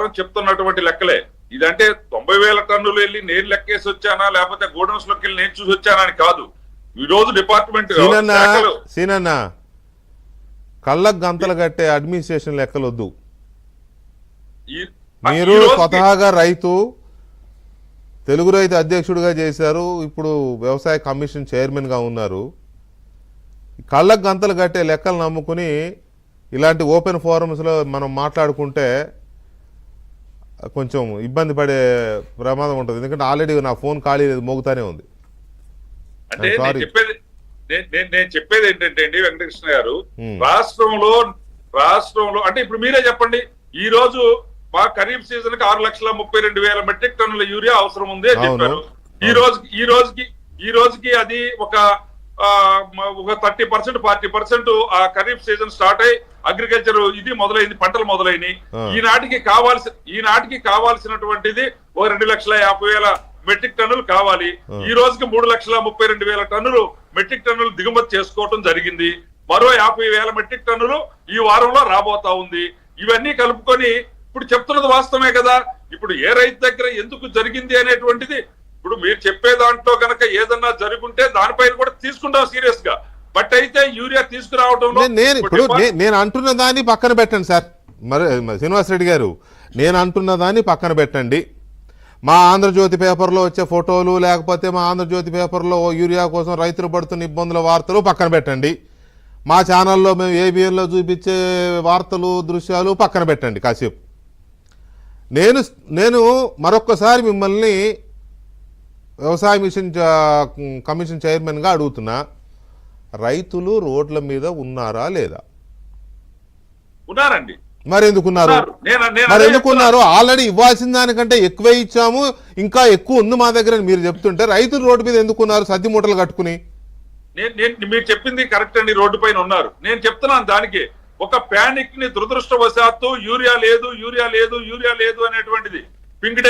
ప్రకారం చెప్తున్నటువంటి లెక్కలే. ఇదంటే 90,000 టన్నులు వెళ్ళి నేను లెక్కేసి వచ్చానా లేకపోతే గోడౌన్స్ లోకి వెళ్ళి నేను చూసి వచ్చానా అని కాదు. ఈ రోజు డిపార్ట్మెంట్ సీనన్న కళ్ళకు గంతలు కట్టే అడ్మినిస్ట్రేషన్ లెక్కలొద్దు. మీరు స్వతహాగా రైతు, తెలుగు రైతు అధ్యక్షుడిగా చేశారు, ఇప్పుడు వ్యవసాయ కమిషన్ చైర్మన్గా ఉన్నారు. కళ్ళకు గంతలు కట్టే లెక్కలు నమ్ముకుని ఇలాంటి ఓపెన్ ఫోరమ్స్లో మనం మాట్లాడుకుంటే కొంచెం ఇబ్బంది పడే ప్రమాదం ఉంటుంది. ఎందుకంటే ఆల్రెడీ నా ఫోన్ ఖాళీ లేదు, మోగుతానే ఉంది. అంటే నేను చెప్పేది ఏంటంటే అండి వెంకటకృష్ణ గారు, రాష్ట్రంలో అంటే ఇప్పుడు మీరే చెప్పండి, ఈ రోజు మా ఖరీఫ్ సీజన్ కి 6,32,000 మెట్రిక్ టన్నుల యూరియా అవసరం ఉంది అని చెప్పారు. ఈ రోజుకి అది ఒక 30% 40% ఆ ఖరీఫ్ సీజన్ స్టార్ట్ అయ్యి అగ్రికల్చర్ ఇది మొదలైంది, పంటలు మొదలైనవి. ఈనాటికి కావాల్సినటువంటిది ఒక 2,50,000 మెట్రిక్ టన్నులు కావాలి. ఈ రోజుకి 3,32,000 టన్నులు మెట్రిక్ టన్నులు దిగుమతి చేసుకోవటం జరిగింది. మరో 50,000 మెట్రిక్ టన్నులు ఈ వారంలో రాబోతా ఉంది. ఇవన్నీ కలుపుకొని ఇప్పుడు చెప్తున్నది వాస్తవమే కదా. ఇప్పుడు ఏ రైతు దగ్గర ఎందుకు జరిగింది అనేటువంటిది ఇప్పుడు మీరు చెప్పే దాంట్లో గనక ఏదన్నా జరుగుంటే దానిపైన కూడా తీసుకుంటాం సీరియస్ గా. బట్ అయితే యూరియా తీసుకురావడంలో నేను అంటున్న దాన్ని పక్కన పెట్టండి సార్. మరి శ్రీనివాసరెడ్డి గారు, నేను అంటున్న దాన్ని పక్కన పెట్టండి. మా ఆంధ్రజ్యోతి పేపర్లో వచ్చే ఫోటోలు లేకపోతే మా ఆంధ్రజ్యోతి పేపర్లో యూరియా కోసం రైతులు పడుతున్న ఇబ్బందుల వార్తలు పక్కన పెట్టండి. మా ఛానల్లో మేము ఏబిఎన్లో చూపించే వార్తలు దృశ్యాలు పక్కన పెట్టండి కాసేపు. నేను మరొక్కసారి మిమ్మల్ని వ్యవసాయ కమిషన్ చైర్మన్గా అడుగుతున్నా, రైతులు రోడ్ల మీద ఉన్నారా లేదా? ఉన్నారండి. మరి ఎందుకున్నారు? ఆల్రెడీ ఇవ్వాల్సిన దానికంటే ఎక్కువే ఇచ్చాము, ఇంకా ఎక్కువ ఉంది మా దగ్గర మీరు చెప్తుంటే రైతులు రోడ్డు మీద ఎందుకున్నారు సద్ది మూటలు కట్టుకుని? మీరు చెప్పింది కరెక్ట్ అండి, రోడ్డు పైన ఉన్నారు. నేను చెప్తున్నాను దానికి ఒక ప్యానిక్ ని దురదృష్టవశాత్తు యూరియా లేదు అనేటువంటిది పింక్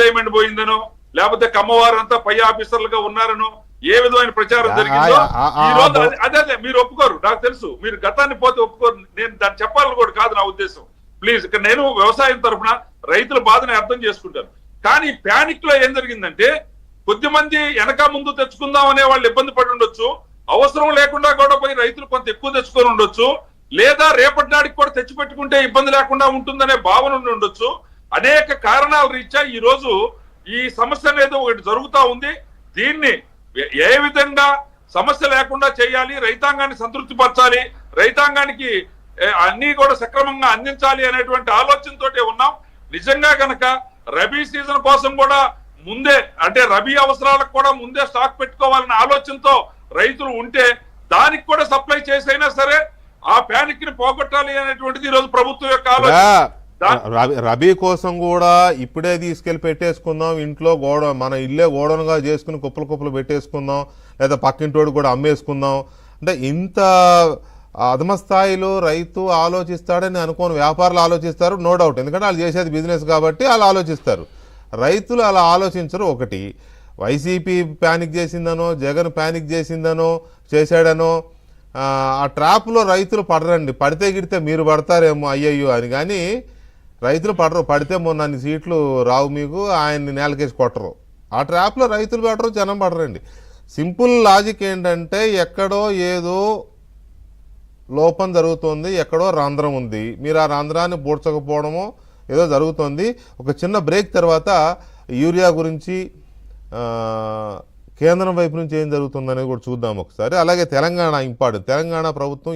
డైమండ్ పోయిందనో లేకపోతే కమ్మవారంతా పై ఆఫీసర్లుగా ఉన్నారనో ఏ విధమైన ప్రచారం జరిగిందో ఈ రోజు అదే మీరు ఒప్పుకోరు, నాకు తెలుసు. మీరు గతాన్ని పోతే ఒప్పుకోరు. నేను దాన్ని చెప్పాలని కూడా కాదు నా ఉద్దేశం. ప్లీజ్, ఇక్కడ నేను వ్యవసాయం తరఫున రైతుల బాధని అర్థం చేసుకుంటాను. కానీ ప్యానిక్ లో ఏం జరిగిందంటే కొద్దిమంది వెనక ముందు తెచ్చుకుందాం అనే వాళ్ళు ఇబ్బంది పడి ఉండొచ్చు, అవసరం లేకుండా కూడా పోయి రైతులు కొంత ఎక్కువ తెచ్చుకొని ఉండొచ్చు, లేదా రేపటి నాటికి కూడా తెచ్చిపెట్టుకుంటే ఇబ్బంది లేకుండా ఉంటుందనే భావన ఉండొచ్చు. అనేక కారణాల రీత్యా ఈ రోజు ఈ సమస్య అనేది ఒకటి జరుగుతా ఉంది. దీన్ని ఏ విధంగా సమస్య లేకుండా చేయాలి, రైతాంగాన్ని సంతృప్తి పరచాలి, రైతాంగానికి అన్ని కూడా సక్రమంగా అందించాలి అనేటువంటి ఆలోచనతోటే ఉన్నాం. నిజంగా గనక రబీ సీజన్ కోసం కూడా ముందే అంటే రబీ అవసరాలకు కూడా ముందే స్టాక్ పెట్టుకోవాలనే ఆలోచనతో రైతులు ఉంటే దానికి కూడా సప్లై చేసైనా సరే ఆ ప్యానిక్ ని పోగొట్టాలి అనేటువంటిది ఈ రోజు ప్రభుత్వం యొక్క ఆలోచన. రబీ కోసం కూడా ఇప్పుడే తీసుకెళ్లి పెట్టేసుకుందాం, ఇంట్లో మన ఇల్లే గోడనుగా చేసుకుని కుప్పలు పెట్టేసుకుందాం, లేదా పక్కింటోడు కూడా అమ్మేసుకుందాం అంటే ఇంత అధమ స్థాయిలో రైతు ఆలోచిస్తాడని అనుకోని వ్యాపారులు ఆలోచిస్తారు. నో డౌట్, ఎందుకంటే వాళ్ళు చేసేది బిజినెస్ కాబట్టి వాళ్ళు ఆలోచిస్తారు. రైతులు అలా ఆలోచించరు. ఒకటి వైసీపీ ప్యానిక్ చేసిందనో, జగన్ ప్యానిక్ చేశాడనో ఆ ట్రాప్లో రైతులు పడరండి. పడితే గిడితే మీరు పడతారేమో అయ్యయ్యో అని, కానీ రైతులు పడరు. పడితే మొన్న అన్ని సీట్లు రావు మీకు, ఆయన్ని నేలకేసి కొట్టరు. ఆ ట్రాప్లో రైతులు పడరు, జనం పడరండి. సింపుల్ లాజిక్ ఏంటంటే ఎక్కడో ఏదో లోపం జరుగుతుంది, ఎక్కడో రంధ్రం ఉంది, మీరు ఆ రంధ్రాన్ని పూడ్చకపోవడమో ఏదో జరుగుతుంది. ఒక చిన్న బ్రేక్ తర్వాత యూరియా గురించి కేంద్రం వైపు నుంచి ఏం జరుగుతుందనేది కూడా చూద్దాం ఒకసారి. అలాగే తెలంగాణ ఇంపార్టెంట్. తెలంగాణ ప్రభుత్వం